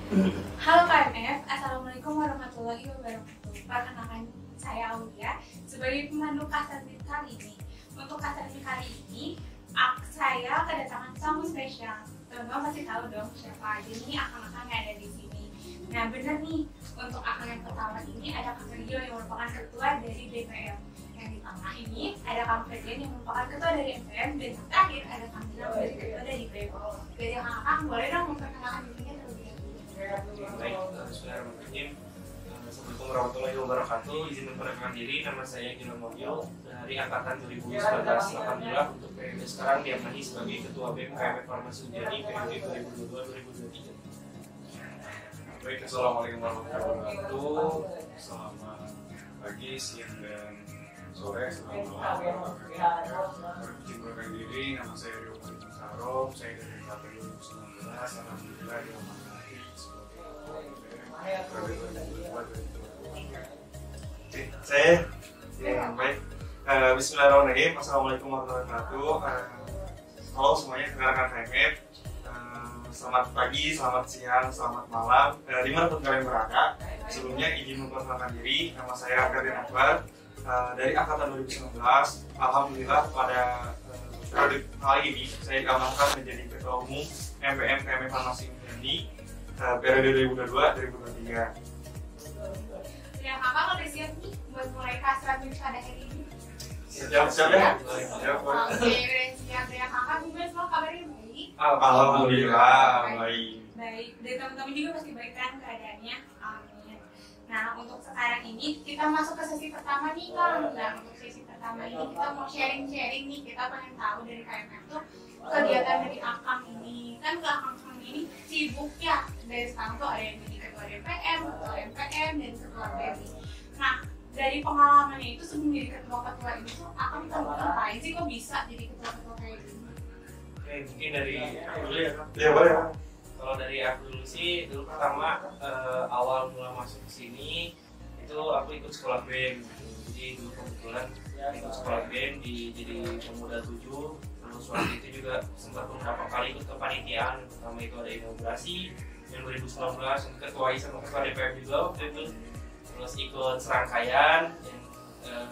Halo KMF, Assalamualaikum warahmatullahi wabarakatuh. Perkenalkan saya Aulia sebagai pemandu Kasatid kali ini. Untuk Kasatid kali ini, saya kedatangan tamu spesial. Teman-teman pasti tahu dong siapa aja nih akang-akang yang ada di sini. Nah bener nih, untuk akang yang pertama ini ada Kang Rio yang merupakan ketua dari DPM. Yang di tengah ini ada Kang Ferdian yang merupakan ketua dari MPM, dan yang terakhir ada Kang Gilang dari ketua dari PO. Jadi akang boleh dong memperkenalkan dirinya terlebih dahulu. Baik, bismillahirrahmanirrahim. Assalamualaikum warahmatullahi wabarakatuh. Izin memperkenalkan diri, nama saya Gilang Mobil dari angkatan 2019. Alhamdulillah untuk periode sekarang diamani sebagai Ketua BEM KMF Farmasi Unjani periode 2022-2023. Baik, assalamualaikum warahmatullahi wabarakatuh. Selamat pagi, siang, dan sore. Selamat malam. Izin memperkenalkan diri, nama saya Rio Sarom. Saya dari KPU 2019. Alhamdulillah diamanahi sebagai Saya yang baik. Bismillahirrahmanirrahim. Assalamualaikum warahmatullahi wabarakatuh. Halo semuanya, rekan-rekan KMF. Selamat pagi, selamat siang, selamat malam. Dimanapun kalian berada. Sebelumnya izin memperkenalkan diri. Nama saya Ferdian Akbar dari angkatan 2019. Alhamdulillah pada periode kali ini saya diamankan menjadi Ketua Umum MPM KMF Farmasi Unjani periode 2022-2023. Ya kakak udah siap nih buat mulai kasrat pada hari ini? Siap ya? Oke, udah siap ya kakak. Gimana semua kabarnya baik? Alhamdulillah baik. Baik, dan teman-teman juga pasti baik kan keadaannya? Amin. Nah untuk sekarang ini kita masuk ke sesi pertama nih Kang. Nah untuk sesi pertama ini kita mau sharing-sharing nih. Kita pengen tahu dari KMF tuh kegiatan dari Akang ini. Kan ke Akang ini sibuk ya. Dari sekarang tuh ada yang jadi ketua DPM, ketua MPM, dan ketua BEM. Nah dari pengalamannya itu sebelum jadi ketua-ketua ini tuh Akang tahu ngapain sih kok bisa jadi ketua-ketua kayak gini? Oke, mungkin dari aku dulu ya Kak. Ya boleh. Kalau dari aku dulu sih, dulu pertama awal mula masuk ke sini itu aku ikut sekolah BEM. Jadi dulu kebetulan ikut sekolah BEM jadi pemuda 7. Terus waktu itu juga sempat beberapa kali ikut kepanitiaan. Pertama itu ada inaugurasi yang 2019 yang ketuai sama ketua DPM juga waktu itu. Terus ikut serangkaian yang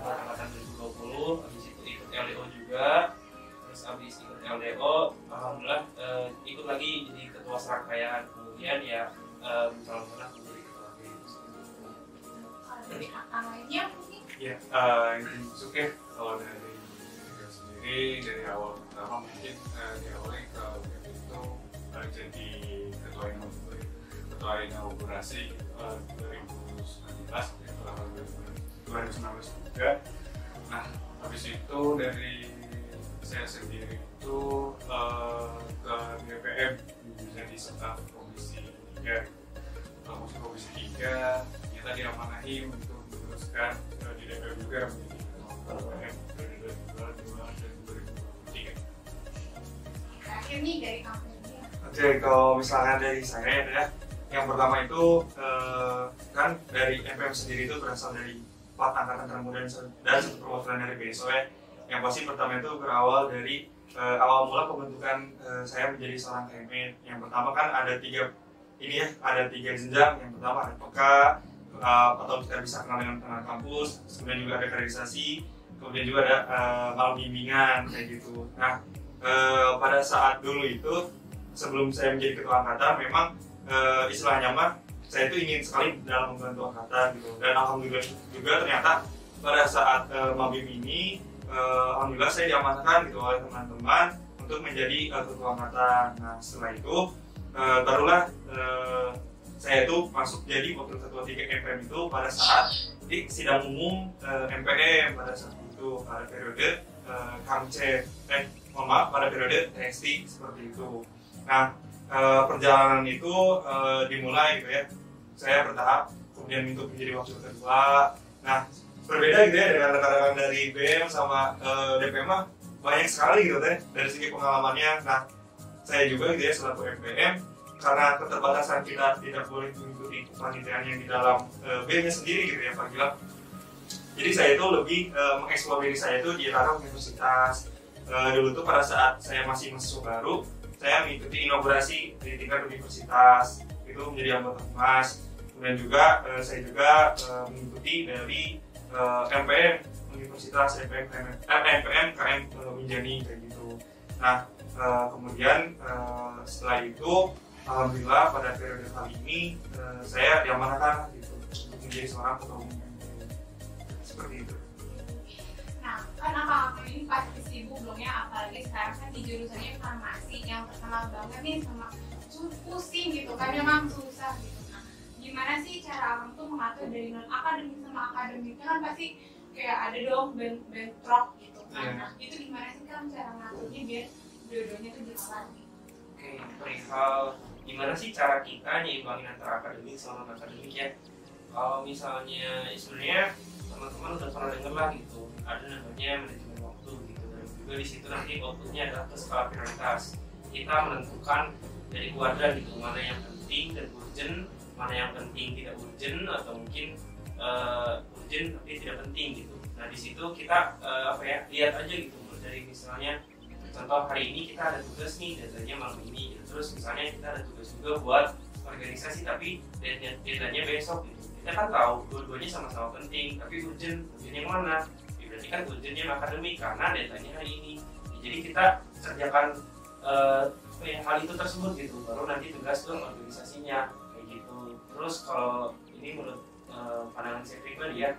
angkatan 2020. Habis itu ikut LDO juga. Terus habis ikut LDO, alhamdulillah ikut lagi jadi ketua serangkaian. Kemudian ya alhamdulillah menjadi ketua BEM. Kalau dari Akang lainnya mungkin? Ya, ini Suke. Kalau dari saya sendiri dari awal pertama mungkin diawali kalau itu jadi ketua inaugurasi 2019 juga. Nah, habis itu dari saya sendiri itu ke DPM menjadi staf komisi 3. Komisi 3 kita diamanahi untuk meneruskan di DPM juga menjadi DPM dari 2022 dan 2023. Terakhir nih dari kamu ya. Oke, kalau misalkan dari saya ya, yang pertama itu kan dari MPM sendiri itu berasal dari 4 angkatan termuda dan 1 perwakilan dari BSO ya. Yang pasti pertama itu berawal dari awal mula pembentukan saya menjadi seorang KMF. Yang pertama kan ada 3 jenjang. Yang pertama ada PK atau kita bisa kenal dengan pengenalan kampus, kemudian juga ada kaderisasi, kemudian juga ada malam bimbingan kayak gitu. Nah pada saat dulu itu sebelum saya menjadi ketua angkatan memang istilahnya mah saya itu ingin sekali dalam membantu angkatan gitu, dan alhamdulillah juga ternyata pada saat mabim ini alhamdulillah saya diamanahkan gitu oleh teman-teman untuk menjadi ketua angkatan. Nah setelah itu barulah saya itu masuk jadi wakil ketua 3 MPM itu pada saat di sidang umum MPM pada saat itu pada periode pada periode TST seperti itu. Nah perjalanan itu dimulai gitu ya, saya bertahap kemudian untuk menjadi wakil ketua. Nah berbeda gitu ya dengan rekan-rekan dari BEM sama DPM mah banyak sekali gitu teh dari segi pengalamannya. Nah saya juga gitu ya selaku MPM karena keterbatasan kita tidak boleh mengikuti kepanitiaan yang di dalam BEM-nya sendiri gitu ya Pak Gilang. Jadi saya itu lebih mengeksplor diri saya itu di ranah universitas. Dulu tuh pada saat saya masih mahasiswa baru, saya mengikuti inaugurasi di tingkat universitas itu menjadi anggota Humas. Kemudian juga saya juga mengikuti dari MPM Universitas MPM KM Minjani kayak gitu. Nah kemudian setelah itu alhamdulillah pada periode kali ini saya diamanahkan gitu untuk menjadi seorang ketua umum seperti itu. Nah, kan akang ini pasti sibuk dong ya, apalagi sekarang kan di jurusannya farmasi yang terkenal banget nih sama pusing gitu kan, memang susah gitu. Nah, gimana sih cara akang tuh mengatur dari non akademik sama akademiknya, kan pasti kayak ada dong bentrok gitu kan. Nah, itu gimana sih kan cara ngaturnya biar dua-duanya tuh jalan gitu? Oke, perihal gimana sih cara kita nyimbangin antara akademik sama non akademik ya? Kalau misalnya sebenarnya teman-teman udah pernah denger lah gitu, ada namanya manajemen waktu gitu, dan juga di situ nanti outputnya adalah ke skala prioritas. Kita menentukan dari kuadran gitu, mana yang penting dan urgent, mana yang penting tidak urgent, atau mungkin urgent tapi tidak penting gitu. Nah di situ kita lihat aja gitu, dari misalnya contoh hari ini kita ada tugas nih, deadline-nya malam ini gitu. Terus misalnya kita ada tugas juga buat organisasi tapi deadline-nya besok gitu. Kita kan tahu dua-duanya sama-sama penting, tapi urgent yang mana? Ya, berarti kan urgentnya akademik karena deadline-nya hari ini. Ya, jadi kita kerjakan hal itu tersebut gitu, baru nanti tugas ke organisasinya kayak gitu. Terus kalau ini menurut pandangan saya pribadi ya,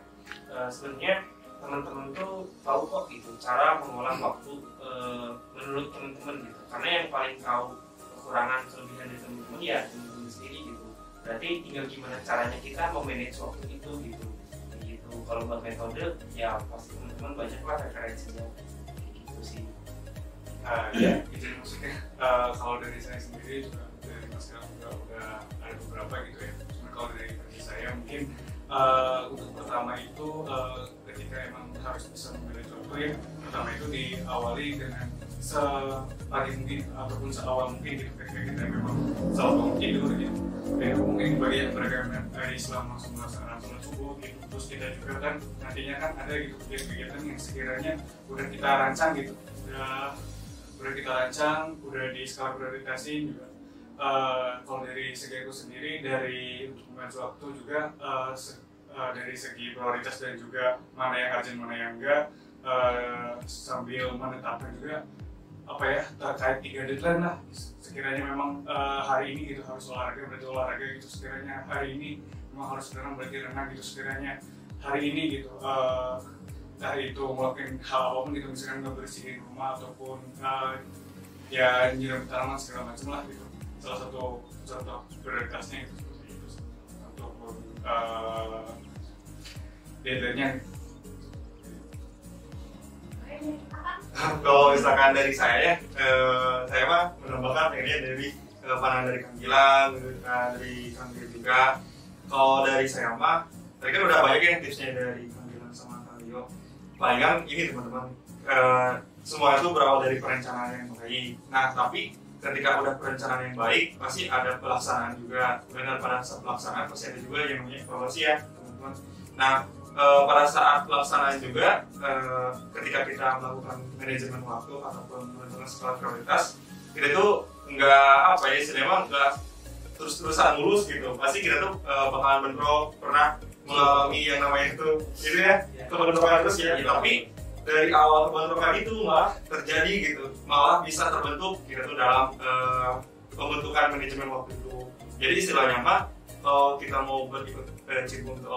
sebenarnya teman-teman tuh tahu kok gitu cara mengolah waktu menurut teman-teman gitu, karena yang paling tahu kekurangan kelebihan dari teman-teman ya teman-teman sendiri gitu. Berarti tinggal gimana caranya kita memanage waktu itu gitu. Gitu. Kalau buat metode ya pasti teman-teman banyak lah referensinya gitu sih. Ya itu maksudnya kalau dari saya sendiri juga dari Mas Galang juga udah ada beberapa gitu ya. Cuma kalau dari versi saya mungkin untuk pertama itu ketika emang harus bisa memilih waktu ya, pertama itu diawali dengan sepagi mungkin ataupun seawal mungkin gitu, ketika kita memang selalu tidur gitu. Dan mungkin bagi yang beragama Islam langsung melaksanakan sholat subuh gitu. Terus kita juga kan nantinya kan ada gitu kegiatan yang sekiranya udah kita rancang gitu, udah kita rancang, udah di skala prioritasin juga. Kalau dari segi aku sendiri, dari untuk membantu waktu juga dari segi prioritas dan juga mana yang urgent mana yang enggak, sambil menetapkan juga terkait 3 deadline lah. Sekiranya memang hari ini gitu harus olahraga, berarti olahraga gitu. Sekiranya hari ini memang harus renang, berarti renang gitu. Sekiranya hari ini gitu entah itu melakukan hal apapun gitu, misalkan ngebersihin rumah ataupun ya nyiram tanaman segala macam lah gitu. Salah satu contoh prioritasnya itu seperti itu ataupun deadline-nya. Kalau misalkan dari saya ya, saya mah menambahkan akhirnya dari pandangan dari Kang Gilang, dari Kang Gilang juga. Kalau dari saya mah, tadi kan udah banyak ya tipsnya dari Kang Gilang sama Kang Rio. Palingan ini teman-teman, semua itu berawal dari perencanaan yang baik. Nah tapi ketika udah perencanaan yang baik, pasti ada pelaksanaan juga. Dan pada saat pelaksanaan pasti ada juga yang namanya evaluasi ya teman-teman. Nah pada saat pelaksanaan juga, ketika kita melakukan manajemen waktu ataupun menentukan skala prioritas, kita tuh istilahnya nggak terus-terusan mulus gitu. Pasti kita tuh bakalan bentrok, pernah mengalami yang namanya itu ya kebentrokan terus ya. Tapi dari awal kebentrokan itu malah terjadi gitu, malah bisa terbentuk kita tuh dalam pembentukan manajemen waktu itu. Jadi istilahnya mah kalau kita mau berikut bercimpung ke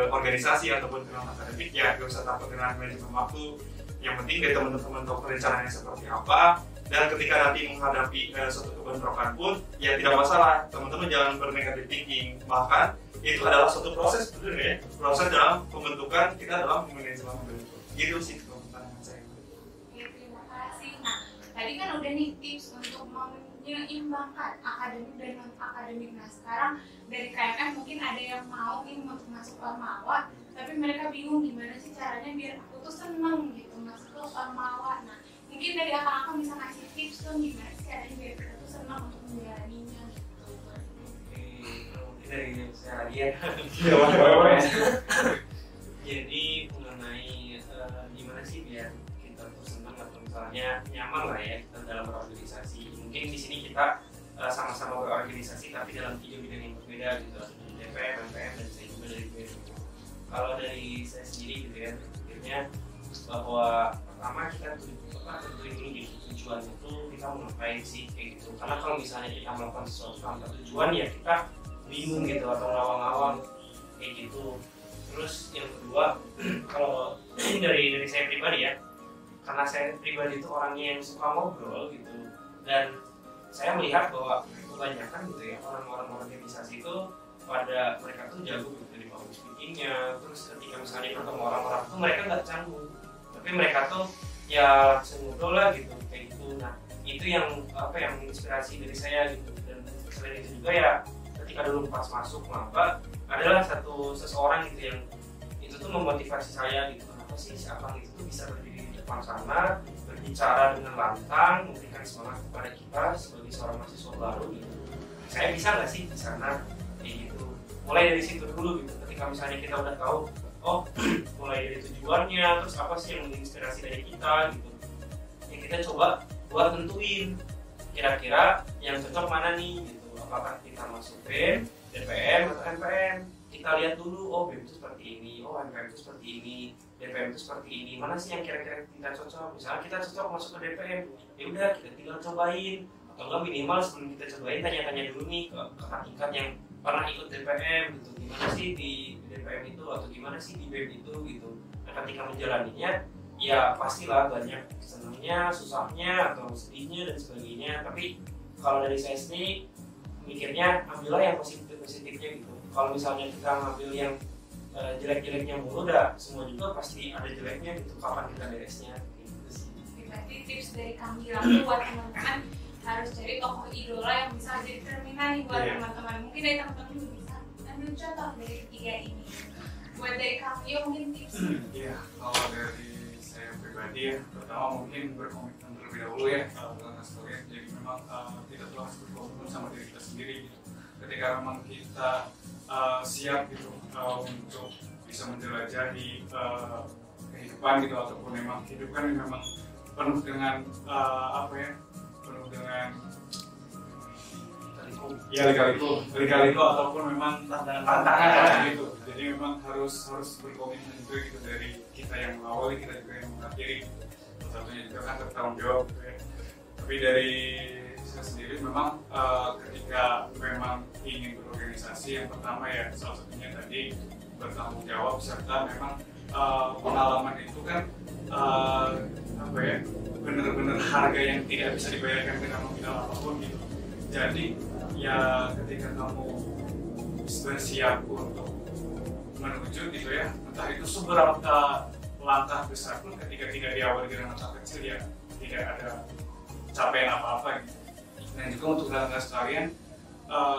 organisasi ataupun ke non-akademik ya gak usah takut dengan manajemen waktu. Yang penting dari teman-teman tahu perencanaannya seperti apa, dan ketika nanti menghadapi suatu kebentrokan pun ya tidak masalah, teman-teman jangan bernegatif thinking, bahkan itu adalah suatu proses betul ya, proses dalam pembentukan kita dalam manajemen waktu itu. Gitu sih pandangan saya. Ya, terima kasih. Nah tadi kan udah nih tips untuk menyeimbangkan akademik dan non akademik. Nah sekarang dari KMF mungkin ada yang mau nih untuk masuk Ormawa, tapi mereka bingung gimana sih caranya biar aku tuh seneng gitu masuk ke Ormawa. Nah mungkin dari akang bisa ngasih tips tuh gimana sih caranya biar kita tuh seneng untuk menjalaninya gitu. Mungkin dari saya lagi ya. Jadi mengenai gimana sih biar kita tuh senang atau misalnya nyaman lah ya kita dalam berorganisasi. Mungkin di sini kita sama-sama berorganisasi tapi dalam 3 bidang yang berbeda gitu, dari DPM, MPM, dan saya juga dari BEM. Kalau dari saya sendiri gitu ya, akhirnya bahwa pertama kita tentuin dulu gitu tujuan itu kita mau ngapain sih kayak gitu. Karena kalau misalnya kita melakukan sesuatu tanpa tujuan ya kita bingung gitu atau ngawang-ngawang kayak gitu. Terus yang kedua kalau dari saya pribadi ya, karena saya pribadi itu orangnya yang suka ngobrol gitu, dan saya melihat bahwa kebanyakan gitu ya orang-orang organisasi itu pada mereka tuh jago gitu di public speakingnya. Terus ketika misalnya ketemu orang-orang tuh mereka nggak canggung, tapi mereka tuh ya langsung ngobrol lah gitu kayak gitu. Nah itu yang yang menginspirasi dari saya gitu. Dan selain itu juga ya ketika dulu pas masuk maba adalah seseorang gitu yang itu tuh memotivasi saya gitu. Kenapa sih si Abang itu tuh bisa berdiri di depan sana, berbicara dengan lantang, memberikan semangat kepada kita sebagai seorang mahasiswa baru gitu. Saya bisa nggak sih di sana kayak gitu. Mulai dari situ dulu gitu. Ketika misalnya kita udah tahu, oh mulai dari tujuannya, terus apa sih yang menginspirasi dari kita gitu, ya kita coba buat tentuin kira-kira yang cocok mana nih gitu. Apakah kita masuk BEM, DPM, atau MPM. Kita lihat dulu, oh BEM itu seperti ini, oh MPM itu seperti ini, DPM itu seperti ini. Mana sih yang kira-kira kita cocok? Misalnya kita cocok masuk ke DPM, ya udah kita tinggal cobain. Atau enggak minimal sebelum kita cobain tanya-tanya dulu nih ke kakak tingkat yang pernah ikut DPM gitu. Gimana sih di DPM itu atau gimana sih di BEM itu gitu. Nah ketika menjalaninya, ya pastilah banyak senangnya, susahnya, atau sedihnya dan sebagainya. Tapi kalau dari saya sendiri mikirnya ambillah yang positifnya gitu. Kalau misalnya kita ngambil yang jelek-jeleknya mulu, udah semua juga pasti ada jeleknya gitu. Kapan kita beresnya gitu sih. Berarti tips dari kami langsung buat teman-teman harus cari tokoh idola yang bisa jadi cerminan nih buat teman-teman. Mungkin dari teman-teman juga bisa ambil contoh dari ketiga ini. Buat dari kami mungkin tips. Iya, kalau dari saya pribadi ya, pertama mungkin berkomitmen terlebih dahulu ya dengan sekalian. Jadi memang kita tuh harus berkomitmen sama diri kita sendiri gitu. Ketika memang kita siap gitu untuk bisa menjelajahi kehidupan gitu, ataupun memang hidup kan memang penuh dengan penuh dengan lika-liku ataupun memang tantangan gitu. Jadi memang harus berkomitmen juga gitu dari kita yang mengawali, kita juga yang mengakhiri. Satunya juga kan bertanggung jawab gitu ya. Tapi dari saya sendiri memang ketika memang ingin berorganisasi, yang pertama ya salah satunya tadi bertanggung jawab, serta memang pengalaman itu kan benar-benar harga yang tidak bisa dibayarkan dengan nominal apapun gitu. Jadi ya ketika kamu bersiap untuk menuju gitu ya, entah itu seberapa langkah besar pun, ketika tidak diawali dengan langkah kecil ya tidak ada capaian apa-apa gitu. Dan juga untuk langkah sekalian,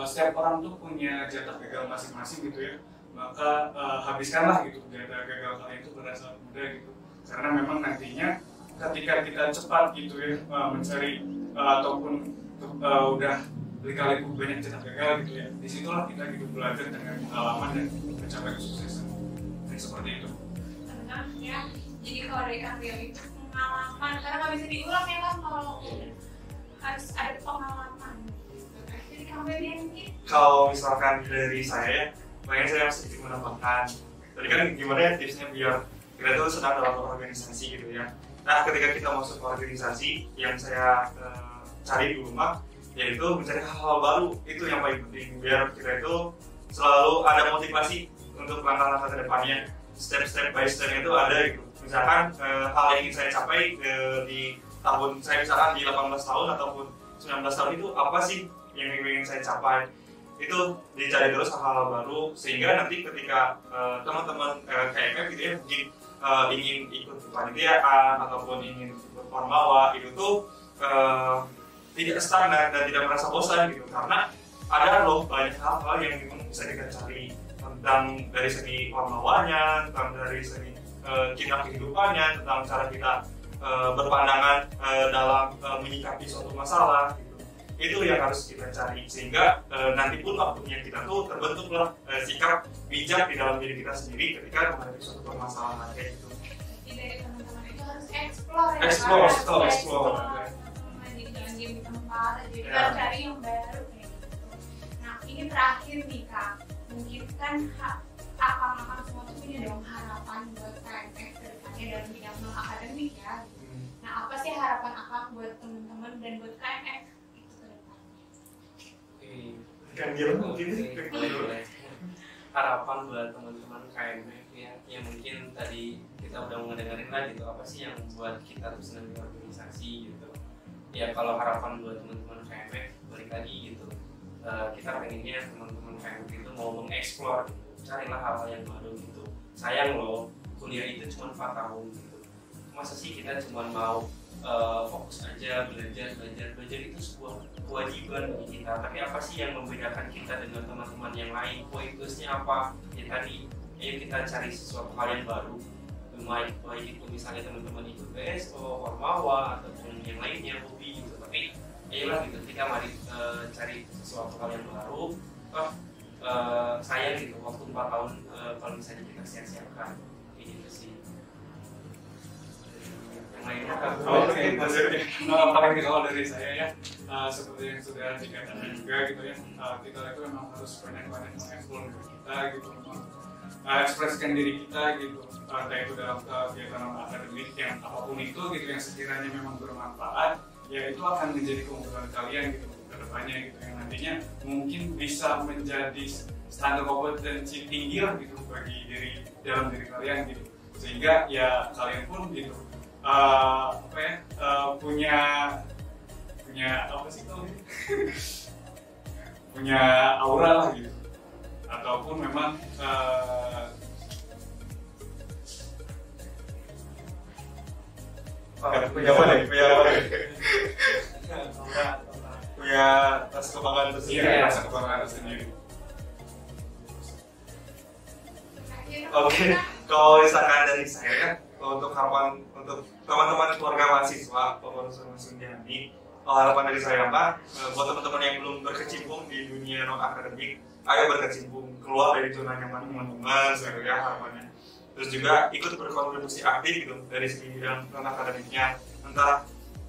setiap orang tuh punya jatah gagal masing-masing gitu ya. Maka habiskanlah gitu jatah gagal kalian itu pada saat muda gitu. Karena memang nantinya ketika kita cepat gitu ya mencari ataupun udah berkali-kali banyak jatah gagal gitu ya, disitulah kita hidup belajar dengan pengalaman dan mencapai kesuksesan. Dan seperti itu. Teman-teman ya, jadi kalau dari Ariel itu pengalaman, karena nggak bisa diulang ya kan, kalau harus ada pengalaman. Jadi kamu mungkin kalau misalkan dari saya, makanya saya sedikit menambahkan. Tadi kan gimana ya tipsnya biar kita tuh senang dalam organisasi gitu ya. Nah ketika kita masuk ke organisasi, yang saya cari di rumah yaitu mencari hal-hal baru. Itu yang paling penting biar kita itu selalu ada motivasi untuk langkah-langkah ke depannya. Step by step itu ada gitu. Misalkan hal yang ingin saya capai di tahun saya, misalkan di 18 tahun ataupun 19 tahun itu apa sih yang ingin saya capai, itu dicari terus hal-hal baru, sehingga nanti ketika teman-teman KMF gitu ya mungkin ingin ikut kepanitiaan ataupun ingin ikut formawa, itu tuh tidak stagnan dan tidak merasa bosan gitu, karena ada loh banyak hal-hal yang memang bisa kita cari tentang dari segi formawanya, tentang dari segi kita kehidupannya, tentang cara kita berpandangan dalam menyikapi suatu masalah gitu. Itu yang harus kita cari, sehingga nanti pun waktunya kita tuh terbentuklah sikap bijak di dalam diri kita sendiri ketika menghadapi suatu permasalahan kayak gitu. Jadi dari teman-teman itu harus explore ya, explore. jadi jangan diam di tempat lempar, jadi kita cari yang baru kayak gitu. Nah ini terakhir nih Kak, mungkin kan akang-akang semua tuh punya dong harapan buat KMF kedepannya dalam bidang non akademik ya. Nah apa sih harapan akang buat teman-teman dan buat KMF itu kedepannya? Kan dia mungkin harapan buat teman-teman KMF ya, yang mungkin tadi kita udah ngedengerin lah gitu, apa sih yang buat kita tuh senang di organisasi gitu. Ya kalau harapan buat teman-teman KMF balik lagi gitu, kita pengennya teman-teman KMF itu mau mengeksplor, carilah hal-hal yang baru gitu. Sayang loh, kuliah itu cuma 4 tahun gitu. Masa sih kita cuma mau fokus aja belajar itu sebuah kewajiban bagi kita. Tapi apa sih yang membedakan kita dengan teman-teman yang lain? Poin plusnya apa? Ya tadi, ayo kita cari sesuatu hal yang baru. Baik itu misalnya teman-teman ikut BSO, Ormawa ataupun yang lainnya hobi gitu. Tapi ayolah gitu, kita mari cari sesuatu hal yang baru. Sayang gitu waktu 4 tahun kalau misalnya kita sia-siakan gitu sih. Yang lainnya paling kalau dari saya ya, seperti yang sudah dikatakan juga gitu ya, kita itu memang harus banyak-banyak mengeksplor diri kita gitu, ekspresikan diri kita gitu, entah itu dalam kegiatan akademik yang apapun itu gitu, yang sekiranya memang bermanfaat, ya itu akan menjadi keunggulan kalian gitu ke depannya gitu, yang nantinya mungkin bisa menjadi standar kompetensi tinggi lah gitu bagi dalam diri kalian gitu, sehingga ya kalian pun gitu punya apa sih kalau punya aura lah gitu, ataupun memang punya rasa kebanggaan tersendiri. Iya, rasa kebanggaan tersendiri. Oke, kalau misalkan dari saya kan, untuk harapan untuk teman-teman keluarga mahasiswa pengurus Sundiani, harapan dari saya Pak, buat teman-teman yang belum berkecimpung di dunia non akademik, ayo berkecimpung, keluar dari zona nyaman teman-teman, saya harapannya. Terus juga ikut berkontribusi aktif gitu dari segi bidang non akademiknya, entah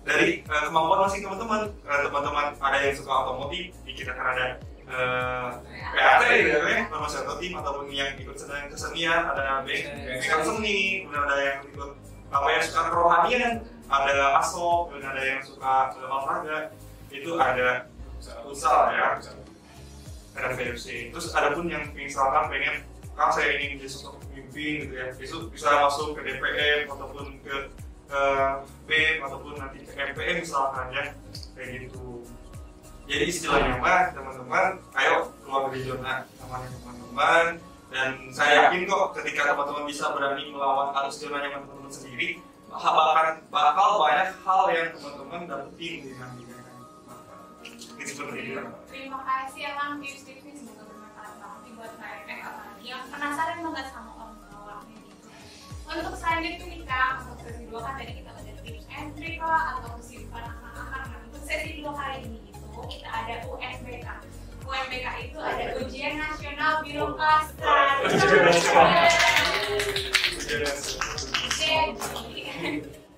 dari kemampuan masing teman-teman. Teman-teman ada yang suka otomotif, kita kan ada PAT gitu ya, permasalahan tim ataupun yang ikut sedang kesenian, ada bengkel seni, kemudian ada yang ikut apa yang suka kerohanian, ada ASO, kemudian ada yang suka olahraga, itu ada usaha ya, ada VFC. Terus ada pun yang misalkan pengen, saya ingin jadi sosok pemimpin gitu ya, besok bisa masuk ke DPM ataupun ke BEM ataupun nanti ke MPM misalkan ya, kayak gitu. Jadi istilahnya Pak, teman-teman, ayo keluar dari zona nyaman teman-teman, dan saya yakin kok ketika teman-teman bisa berani melawan arus zona nyaman teman-teman sendiri, bakal banyak hal yang teman-teman dapetin dengan bidang itu seperti itu. Terima kasih ya Kang, tips-tipsnya semoga bermanfaat banget buat KMF apalagi yang penasaran banget sama orang-orangnya gitu. Untuk selanjutnya nih Kang, untuk sesi 2 kan tadi kita ada tips and trick lah atau kesibukan anak-anak. Nah, untuk sesi 2 kali ini kita ada UNBK. UNBK itu ada Ujian Nasional Biroklastra.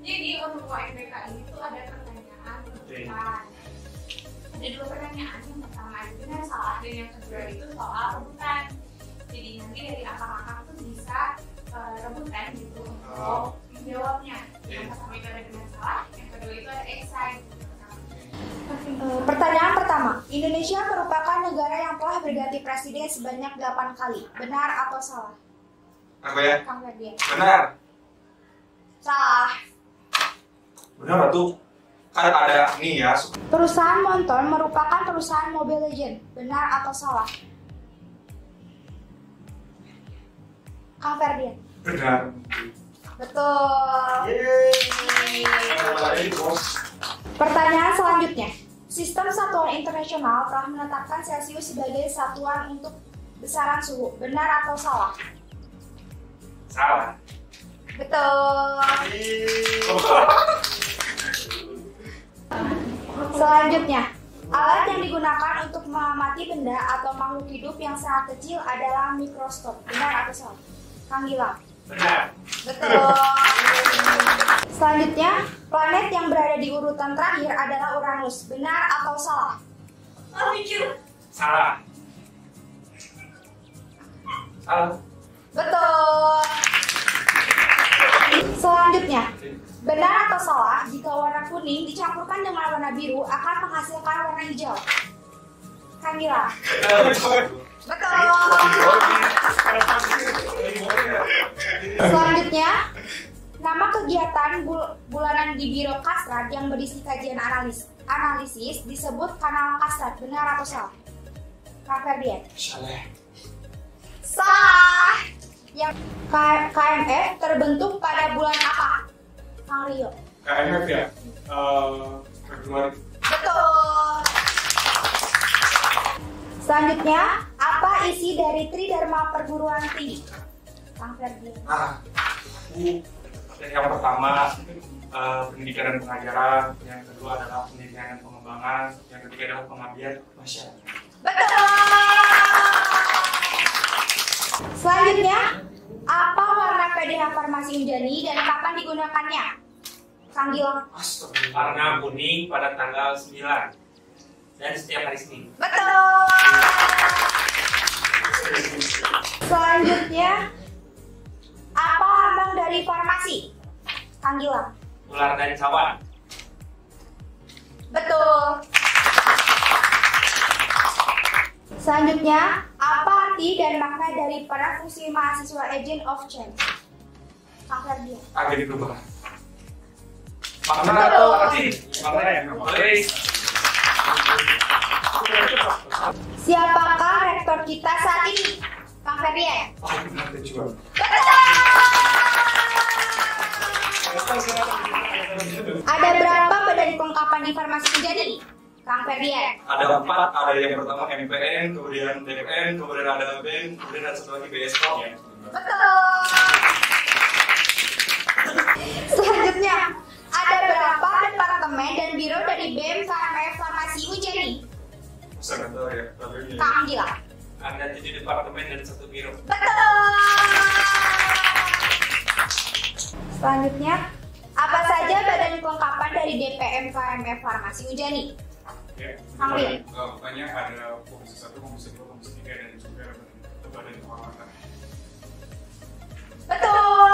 Jadi untuk UNBK ini tuh ada pertanyaan rebutan. Ada 2 pertanyaan, yang pertama itu benar salah dan yang kedua itu soal rebutan. Jadi nanti dari akak-akak tuh bisa rebutan gitu untuk menjawabnya. Yang pertama itu ada benar salah, yang kedua itu ada excite. Pertanyaan pertama, Indonesia merupakan negara yang telah berganti presiden sebanyak 8 kali. Benar atau salah? Apa ya? Kang Ferdian. Benar. Salah. Benar tuh. Kan ada nih ya. Perusahaan Monton merupakan perusahaan Mobile Legends. Benar atau salah? Kang Ferdian. Benar. Betul. Yeay. Pertanyaan selanjutnya, Sistem Satuan Internasional telah menetapkan Celcius sebagai satuan untuk besaran suhu. Benar atau salah? Salah. Betul. Selanjutnya, alat yang digunakan untuk mengamati benda atau makhluk hidup yang sangat kecil adalah mikroskop. Benar atau salah? Kang Gilang. Benar. Betul. Selanjutnya, planet yang berada di urutan terakhir adalah Uranus. Benar atau salah? Salah. Salah. Betul. Selanjutnya, benar atau salah jika warna kuning dicampurkan dengan warna biru akan menghasilkan warna hijau? Kamila. Betul. Selanjutnya, nama kegiatan bulanan di Biro Kasrat yang berisi kajian analisis disebut kanal Kasrat. Benar atau salah? Kak Ferdian. Salah. Yang KMF terbentuk pada bulan apa? Kang Rio. KMF ya? Februari. Betul. Selanjutnya, apa isi dari Tridharma Perguruan Tinggi? Kang Ferdian. Yang pertama pendidikan dan pengajaran, yang kedua adalah pendidikan dan pengembangan, yang ketiga adalah pengabdian masyarakat. Betul. Selanjutnya, apa warna PDH Farmasi Unjani dan kapan digunakannya? Kang Gilang. Warna kuning pada tanggal 9 dan setiap hari Senin. Betul. Selanjutnya, apa lambang dari farmasi? Kang Gilang. Ular dan cawan. Betul. Selanjutnya, apa arti dan makna dari peran fungsi mahasiswa agent of change? Kang Ferdian. Agen perubahan. Makna atau arti? Makna ya? Boleh. Siapakah rektor kita saat ini? Kang Ferdian. Ada berapa badan kelengkapan di Farmasi Unjani? Kang Ferdian. Ada 4, ada yang pertama MPN, kemudian DPN, kemudian ada BEM, kemudian ada satu lagi BSO. Betul. Selanjutnya, ada berapa departemen dan biro dari BEM KMF Farmasi Unjani? Saya nggak tahu ya, tapi Kang Gilang. Ada 7 departemen dan 1 biro. Betul. Selanjutnya, apa saja badan kelengkapan dari DPM KMF Farmasi Unjani? Ya, Amri. pokoknya ada komisi 1, komisi 2, komisi 3 dan juga badan kehormatan. Betul.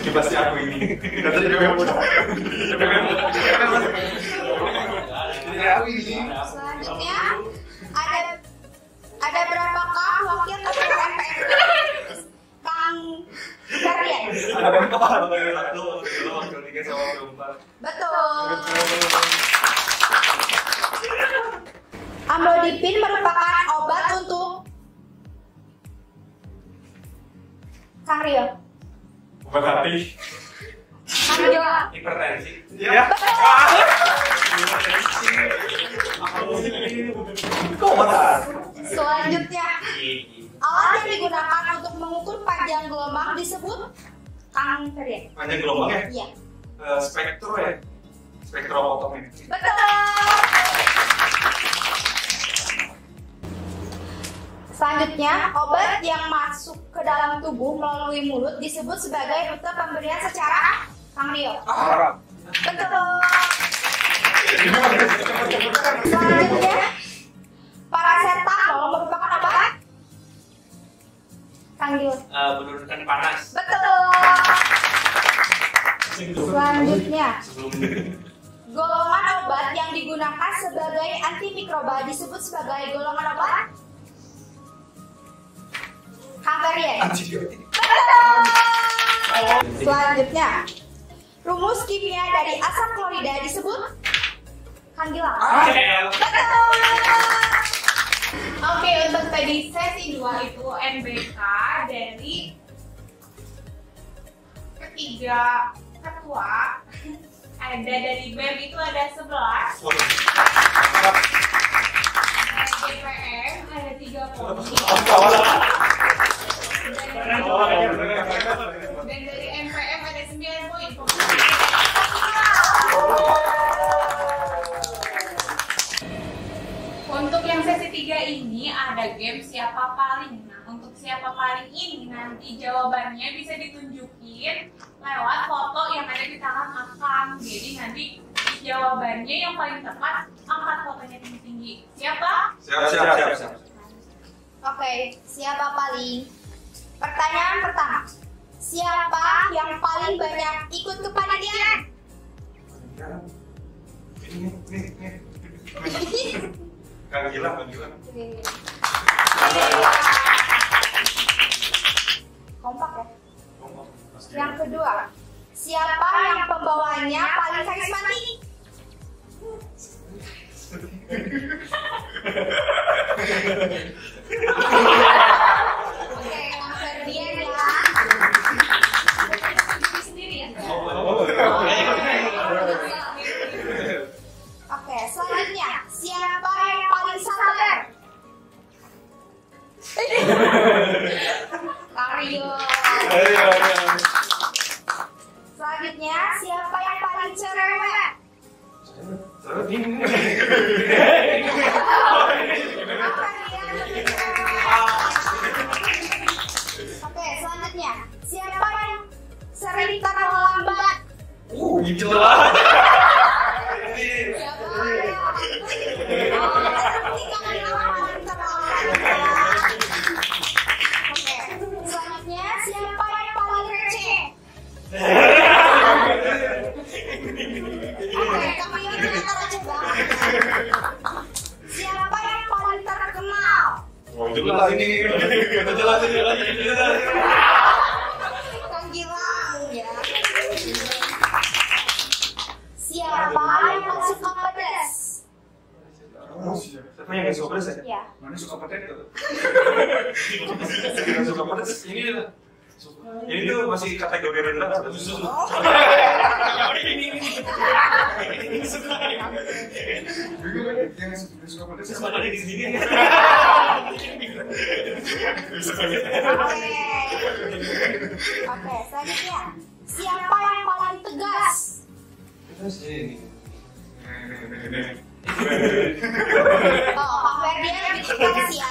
ini pasti aku ini. Kata DPM muda. Selanjutnya, ada berapakah wakil ketua MPR? Kang Ferdian. Ada 4, wakil 3 sama wakil 4. Betul. Amlodipin merupakan obat untuk Kang Rio. Obat hati. Kang Rio. Hipertensi. Ya. Selanjutnya, alat yang digunakan untuk mengukur panjang gelombang disebut Kang Ferdian. Panjang gelombangnya? Iya. Spektro ya? Spektrofotometri. Betul. Selanjutnya, obat yang masuk ke dalam tubuh melalui mulut disebut sebagai rute pemberian secara Kang Rio. Harap. Betul. Selanjutnya, paracetamol merupakan obat Kang Rio. Menurunkan panas. Betul. Selanjutnya, golongan obat yang digunakan sebagai antimikroba disebut sebagai golongan obat Kang Ferdian. Antibiotik. Selanjutnya, rumus kimia dari asam klorida disebut Kang Gilang. Betul. Oke, untuk tadi sesi 2 itu NBK dari ketiga ketua. Ada dari BEM itu ada 11. Dari DPM ada 3 poin. Dan dari MPM ada 9 poin. Untuk yang sesi 3 ini ada game siapa paling. Nah, siapa paling ini nanti jawabannya bisa ditunjukin lewat foto yang ada di tangan Akang. Jadi nanti jawabannya yang paling tepat angkat fotonya tinggi-tinggi. Siapa? Siap. Oke, siapa paling? Pertanyaan pertama. Siapa yang paling banyak ikut kepanitiaan? Kang Gilang. Kompak ya. Yang kedua, siapa yang pembawanya paling karismatik? Oke, Kang Ferdian ya. Sendiri ya. Oke, selanjutnya, siapa yang paling sabar? Mario. Selanjutnya, siapa yang paling cerewet? Oke, selanjutnya, siapa yang sering terlambat? Jelas. Oke, selanjutnya siapa yang paling receh? Oke, kami yang ternyata receh banget. Siapa yang paling terkenal? Jelas ini. Jelas. Kang Gilang ya. Siapa yang paling suka pedas? Siapa yang suka pedas ya? Ya. Mana suka potato? Yang suka pedas ini tuh masih kategori rendah. Yang suka potato Oke, selanjutnya siapa yang paling tegas? Oh, Pak Ferdian lebih tegas ya.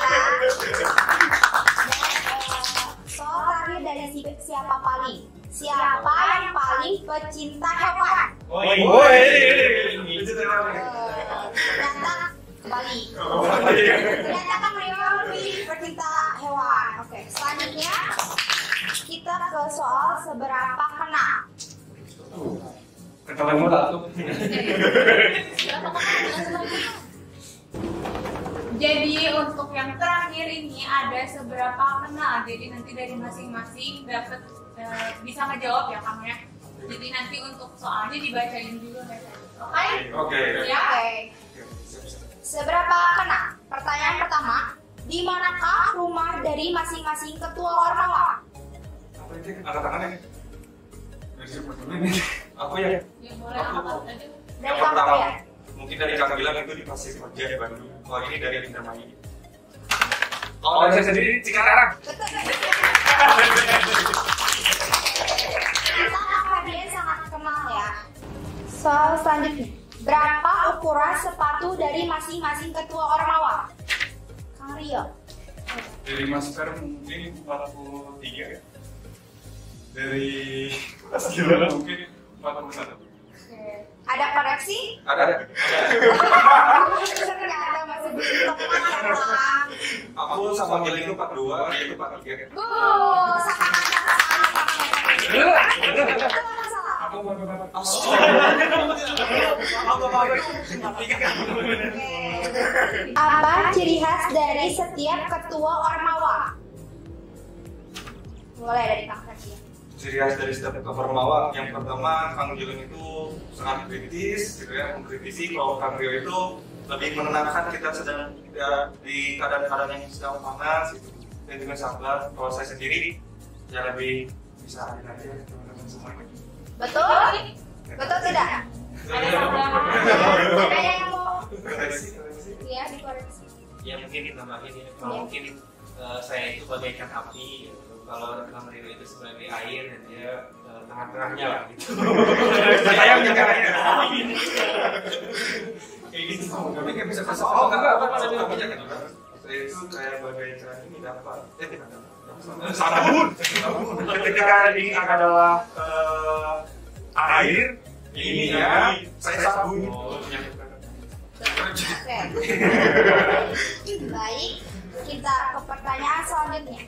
Soal terakhir dari siapa paling? Siapa yang paling pecinta hewan? Ternyata kembali. Ternyata kan Rio lebih pecinta hewan. Oke, selanjutnya kita ke soal seberapa kena. ketahuan mula tuh. Jadi untuk yang terakhir ini ada seberapa kena. Jadi nanti dari masing-masing dapat bisa ngejawab ya kamu ya. Jadi nanti untuk soalnya dibacain juga besok. Oke? Oke. Ya. Oke. Seberapa kena? Pertanyaan pertama, di manakah rumah dari masing-masing ketua Ormawa? Apa itu? Angkat tangannya. Dari siapa dulu nih? Aku ya. Ya boleh angkat aja. Dari kamu ya? Mungkin dari Kang Gilang itu di Pasir Koja di Bandung. Kalau ini dari Indramayu. Oh, saya sendiri Cikarang. Kalian sangat kenal ya. Soal selanjutnya, berapa ukuran sepatu dari masing-masing ketua Ormawa? Kang Rio. Dari masker mungkin 43 ya. Dari Mas Gila mungkin 41. Ada koreksi? Ada. Ternyata masih belum tepat ya Kang. Aku sama Gilang itu 42, dia itu 43. Aku mau Apa ciri khas dari setiap ketua Ormawa? Boleh dari Kang Ferdian. Ciri khas dari setiap Ormawa yang pertama, Kang Gilang itu sangat kritis, gitu ya, mengkritisi. Kalau Kang Rio itu lebih menenangkan kita sedang di keadaan-keadaan yang sedang panas, gitu. Dan juga sabar. Kalau saya sendiri ya lebih bisa hadir aja teman-teman semuanya. Betul? Betul tidak? Ada yang mau ya dikoreksi? Ya mungkin ditambahin ya, kalau mungkin saya itu bagaikan api gitu. Kalau Kang Rio itu sebagai air dan dia tengah-tengahnya lah gitu. Saya menjaga kayak gitu. Tapi nggak bisa kasih. Oh enggak. Saya itu kayak bagaikan ini dapat. Tidak dapat. sabun. Ketika ini adalah air, ininya saya sabun. Oke. Baik, kita ke pertanyaan selanjutnya.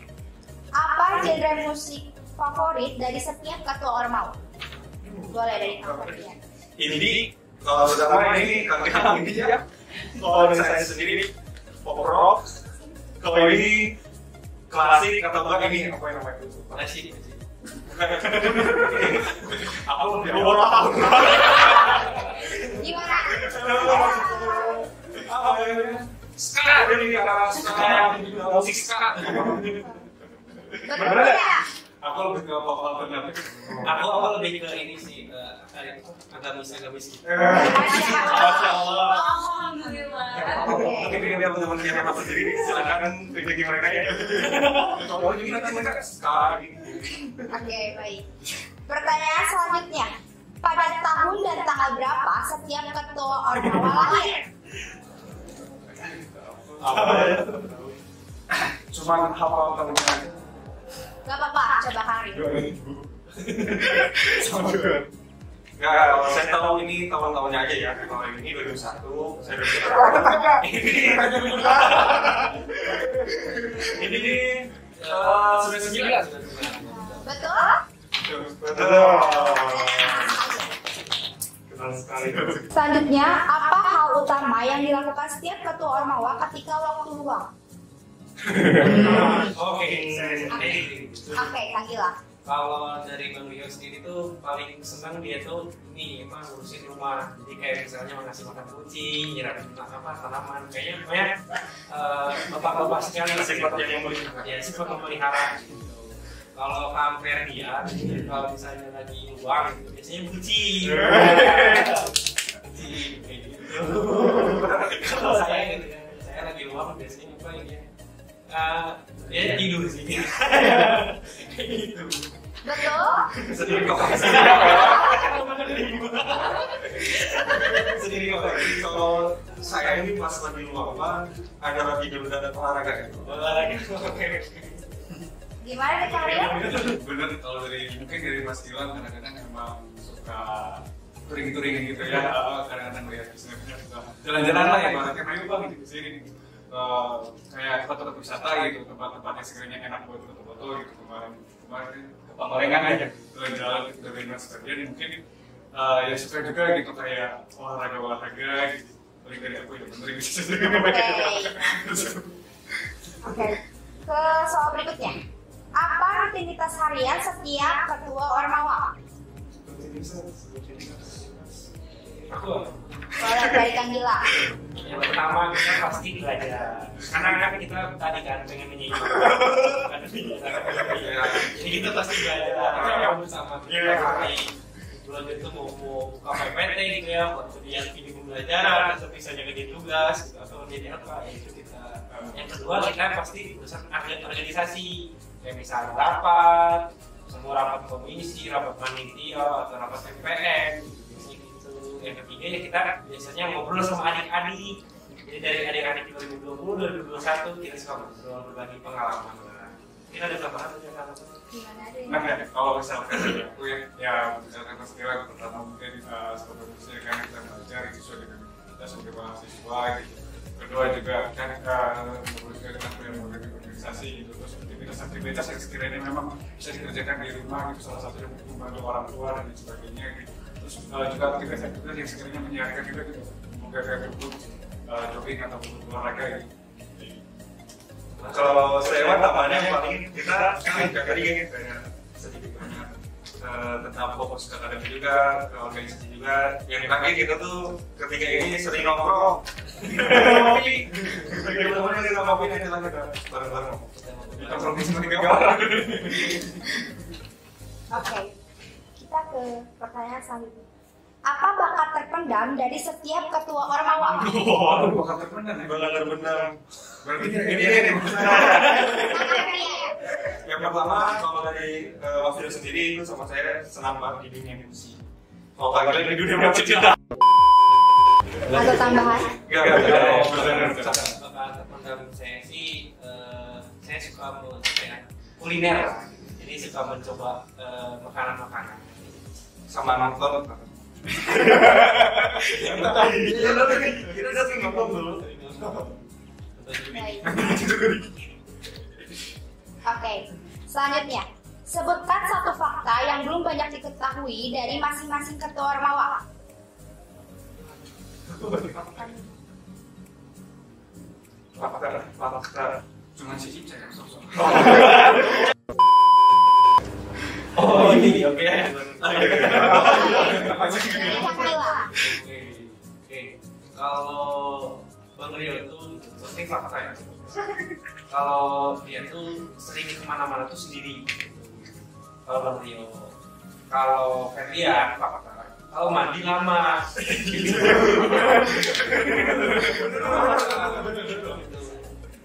Apa genre musik favorit dari setiap ketua Ormawa? Boleh dari Kang Ferdian. Ini kalau pertama ini kakak ini ya. Kalau dari saya sendiri pop rock. Kalau ini klasik atau enggak ini apa yang namanya itu? Klasik. Aku baru tahu. Gimana? Ska ini karena ska musik ska. Betul ya? Aku lebih ke pop alternatif. Aku lebih ke ini sih, agamis gitu. Masya Allah. Alhamdulillah. Mungkin dengan teman-teman yang apa sendiri silakan rezeki mereka ya. Kalau ini nanti mereka ska gitu. Oke, baik. Pertanyaan selanjutnya. Pada tahun dan tanggal berapa setiap ketua Ormawa lahir? Cuma hafal tahunnya aja. Gak apa-apa, coba Kang Rin. 2000. Sama juga. Nggak, kalau saya tahu ini tahun-tahunnya aja ya. Kalau ini 2001, saya 2001. Ini Sudah 9. Betul? betul. Kenal sekali. Selanjutnya, apa hal utama yang dilakukan setiap ketua Ormawa ketika waktu luang? Oke, saya sendiri. Oke, Kang Gilang. Kalau dari Bang Rio sendiri tuh paling senang dia tuh ini apa ngurusin rumah. Jadi kayak misalnya ngasih makan kucing, nyiramin tanaman. Kayaknya bapak-bapak sekali Sifat yang memelihara. ya sifat memelihara gitu. Kalau Kang Ferdian, kalau misalnya lagi luang, gitu, biasanya kucing. Kucing kayak gitu. Kalau saya gitu ya, saya lagi luang biasanya apa ya? Ya tidur sih. Kayak gitu. Betul? Sendiri kok. Sendiri kok. Kalau saya ini pas lagi luang apa, antara tidur dan olahraga gitu. Olahraga. Gimana nih Kang Rio? Bener, kalau mungkin dari Mas Gilang kadang-kadang emang suka touring-touring gitu ya. Kadang-kadang lihat Instagramnya suka jalan-jalan lah ya, ibaratnya main bang gitu sini. Kayak tempat-tempat wisata gitu, tempat-tempat yang sekiranya enak buat foto-foto gitu. Kemarin ke Pangalengan aja jalan-jalan gitu dari Mas Ferdian, mungkin ya suka juga gitu kayak olahraga gitu. Paling dari aku ya bener bisa sendiri. Oke. Ke soal berikutnya. Apa rutinitas harian setiap ketua Ormawa? Aku Boleh dari Kang Gilang. yang pertama kita pasti belajar. Karena kan kita tadi kan pengen menyimak. Jadi kita pasti belajar. Kita bersama. Belajar itu mau buka PPT gitu ya, buat kemudian video pembelajaran, atau misalnya kerja tugas, atau jadi apa ya itu kita. Yang kedua kita pasti urusan organisasi, kayak misalnya rapat, semua rapat komisi, rapat panitia, atau rapat MPM. Yang ketiga ya kita biasanya ngobrol sama adik-adik. Jadi dari adik-adik 2020, 2021 kita suka ngobrol berbagi pengalaman. Kita ada tambahan Gimana deh? Nah, kalau misalkan dari aku ya misalkan Mas Gilang pertama mungkin seperti saya kan kita belajar itu sesuai dengan kita sebagai mahasiswa gitu. Kedua juga kan berbeda dengan organisasi gitu, terus aktivitas yang sekiranya memang bisa dikerjakan di rumah gitu, salah satunya membantu orang tua dan lain sebagainya gitu. Terus juga aktivitas yang sekiranya menyiarkan juga gitu, mungkin kayak untuk jogging atau olahraga gitu. Kalau saya mah tambahannya paling kita tadi kayak sedikit banyak tentang fokus ke akademik juga, ke organisasi juga. Yang terakhir kita tuh ketika ini sering nongkrong, ngopi, teman-teman kita ngopi nanti lagi bareng-bareng. Kita ngopi sama 3 orang. Oke. Kita ke pertanyaan selanjutnya. Apa bakat terpendam dari setiap ketua Ormawa? Waduh, bakal terpendam ya. Bakal terpendam. Berarti ini nih. Yang pertama kalau dari Mas Fidel sendiri itu sama saya senang banget di dunia musik. Kalau kalian di dunia musik cinta. Ada tambahan? Enggak. Bakat terpendam saya sih, saya suka kuliner lah. Jadi suka mencoba makanan-makanan Sama nonton. Kita udah sering nonton dulu. Baik. Oke, selanjutnya sebutkan satu fakta yang belum banyak diketahui dari masing-masing ketua Ormawa. Fakta. Cuma si Cica yang sosok. Oh ini oke. Dari Kamila. Oke. Kalau Bang Rio itu penting fakta ya. Kalau dia tuh sering kemana-mana tuh sendiri. Kalau Bang Rio. Kalau Ferdian fakta. Kalau mandi lama.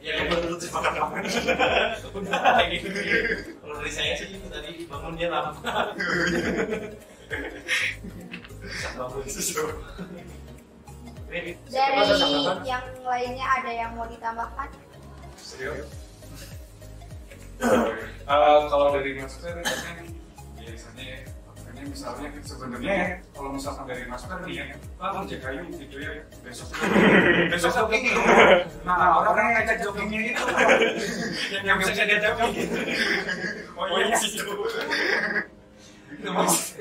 Ya menurut sepakat kamu. Udah gitu. Kalau dari saya sih itu tadi bangun dia lama. Dari yang lainnya ada yang mau ditambahkan? Serius? Kalau dari Mas Fer biasanya ya, makanya misalnya sebenarnya ya, kalau misalkan dari Mas Fer nih ya, Pak JKU gitu ya, besok jogging. Nah orang yang ngajak joggingnya itu yang bisa diajak jogging. Oh iya sih itu. Itu Mas.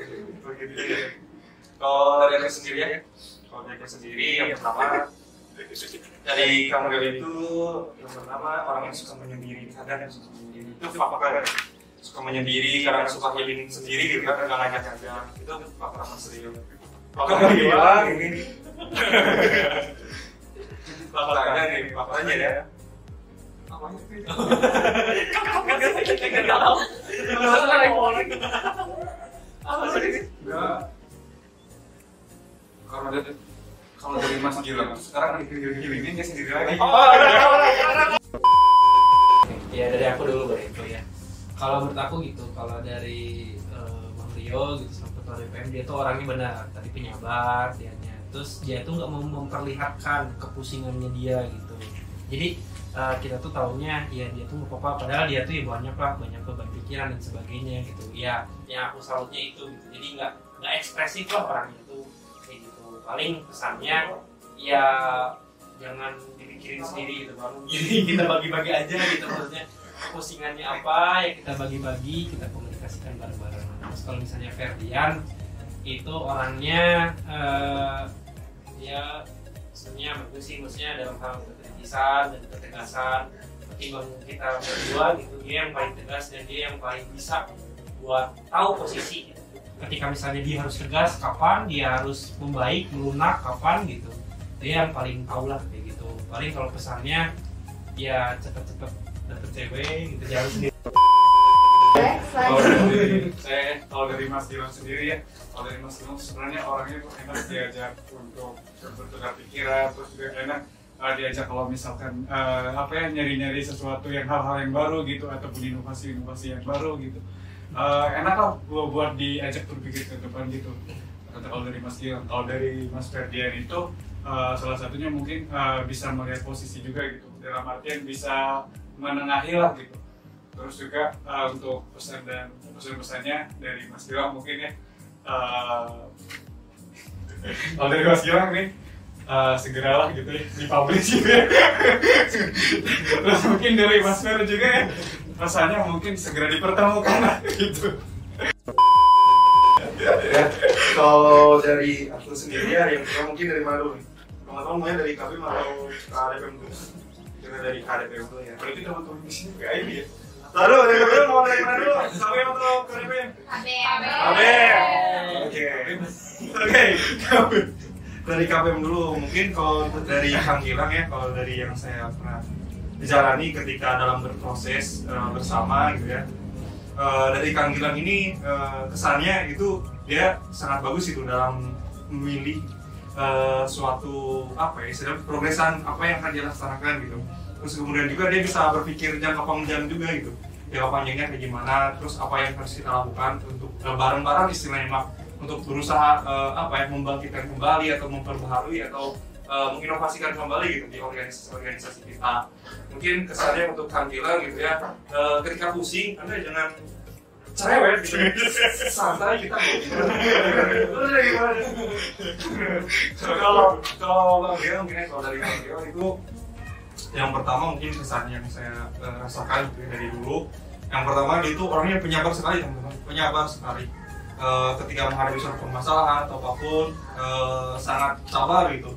Kalau dari aku sendiri ya, kalau dari aku sendiri yang pertama dari kamu itu yang pertama orang yang suka menyendiri, sadar yang suka menyendiri itu fakta. Suka menyendiri karena suka healing sendiri gitu kan, nggak ngajak-ngajak itu fakta mas serius. Kalau bilang ini faktanya nih, faktanya ya. Kalau dari Mas Gilang sekarang healingnya dia sendiri lagi. Ya dari aku dulu Bang ya. Kalau menurut aku gitu, kalau dari Bang Rio gitu sama ketua DPM dia tuh orangnya benar, tadi penyabar dianya. Terus dia tuh nggak mau memperlihatkan kepusingannya dia gitu. Jadi kita tuh taunya ya dia tuh nggak apa-apa, padahal dia tuh ya banyak beban pikiran dan sebagainya gitu. Ya yang aku salutnya itu gitu. Jadi nggak ekspresif lah orangnya tuh kayak gitu. Paling pesannya ya jangan dipikirin sendiri gitu Bang. Jadi kita bagi-bagi aja gitu maksudnya. Kepusingannya apa ya kita bagi-bagi, kita komunikasikan bareng-bareng. Terus kalau misalnya Ferdian itu orangnya ya sebenarnya bagus sih, maksudnya dalam hal ketegasan dan ketegasan ketimbang kita berdua gitu, dia yang paling tegas dan dia yang paling bisa buat tahu posisi ketika misalnya dia harus tegas kapan, dia harus membaik, melunak kapan gitu, dia yang paling tahu lah kayak gitu. Paling kalau pesannya ya cepet-cepet dapet cewek gitu, jangan sendiri. Kalau dari Mas Gilang sendiri ya, kalau dari Mas Gilang sebenarnya orangnya tuh enak diajak untuk bertukar pikiran, terus juga enak diajak kalau misalkan nyari-nyari sesuatu yang hal-hal yang baru gitu, ataupun inovasi-inovasi yang baru gitu. Enak lah buat diajak berpikir ke depan gitu. Kalau dari Mas Gilang, kalau dari Mas Ferdian itu salah satunya mungkin bisa melihat posisi juga gitu, dalam artian bisa menengahi lah gitu. Terus juga untuk pesan-pesannya dari Mas Gilang mungkin ya, kalau dari Mas Gilang nih segeralah gitu ya dipublish gitu ya. Terus mungkin dari Mas Fer juga ya, pesannya mungkin segera dipertemukan lah gitu. Ya, kalau dari aku sendiri ya, yang pertama mungkin dari mana dulu nih? Teman-teman mulai dari KPM atau KDPM dulu? Kita dari KDPM dulu ya. Berarti teman-teman di sini nggak ini ya? Lalu dari KPM mau dari mana dulu? KPM atau KDPM? KPM. Oke. Dari KPM dulu, mungkin kalau dari Kang Gilang ya, kalau dari yang saya pernah dijalani ketika dalam berproses bersama gitu ya. Dari Kang Gilang ini kesannya itu dia sangat bagus itu dalam memilih suatu istilahnya progresan apa yang akan dia laksanakan gitu. Terus kemudian juga dia bisa berpikir jangka panjang juga gitu, jangka panjangnya kayak gimana, terus apa yang harus kita lakukan untuk bareng-bareng istilahnya untuk berusaha membangkitkan kembali atau memperbaharui atau menginovasikan kembali gitu di organisasi kita. Mungkin kesannya untuk Kang Gilang gitu ya, ketika pusing Anda jangan cerewet gitu, santai kita kalau Bang Geo mungkin kalau dari Bang Geo itu yang pertama mungkin kesan yang saya rasakan gitu ya, dari dulu. Yang pertama dia itu orangnya penyabar sekali teman-teman, penyabar sekali. Ketika menghadapi suatu permasalahan atau apapun sangat sabar gitu.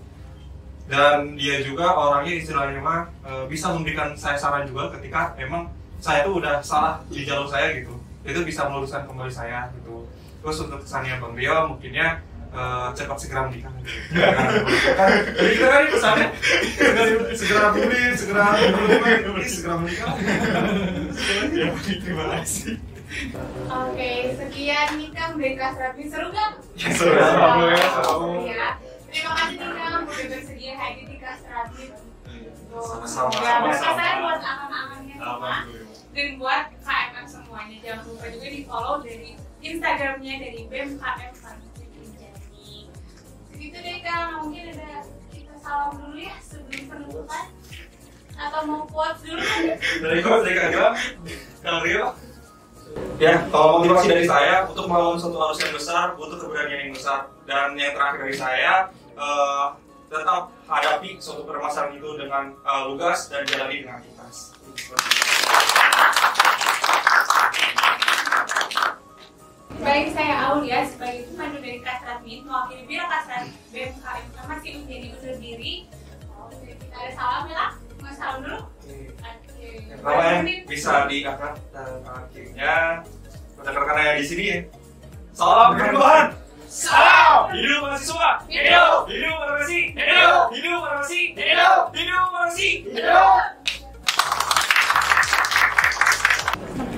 Dan dia juga orangnya istilahnya mah bisa memberikan saya saran juga ketika memang saya tuh udah salah di jalur saya gitu. Itu bisa meluruskan kembali saya gitu. Terus untuk kesannya Bang Rio mungkinnya cepat segera menikah gitu. Jadi kita kan pesannya segera tulis, segera menikah. Ya, terima kasih. Oke, sekian Nikam dari kelas terapi. Seru nggak? Seru ya. Terima kasih Nikam udah bersedia hadir di kelas terapi. Sama-sama. Berkesan buat aman-amannya semua. Dan buat KMM semuanya, jangan lupa juga di follow dari Instagramnya dari BEM KM Farmasi Rinjani. Segitu deh Kang, mungkin ada kita salam dulu ya sebelum penutupan. Atau mau quotes dulu kan? Dari Kang Gilang, Kang Rio. Ya, kalau motivasi dari saya untuk melawan suatu arus yang besar butuh keberanian yang besar. Dan yang terakhir dari saya, tetap hadapi suatu permasalahan itu dengan lugas dan jalani dengan ikhlas. Baik, saya Aulia sebagai pemandu dari Kasratmin mewakili Biro Kasrat BMKM Farmasi menjadi undur diri. Kita ada salam ya lah, mau salam dulu. Namanya bisa diangkat tangan kirinya untuk rekan-rekan di sini ya. Salam perubahan. Salam hidup mahasiswa. Hidup farmasi. Hidup farmasi. Hidup farmasi.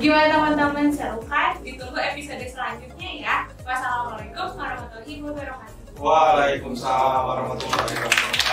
Gimana teman-teman, seru kan? Ditunggu episode selanjutnya ya. Wassalamualaikum warahmatullahi wabarakatuh. Waalaikumsalam warahmatullahi wabarakatuh.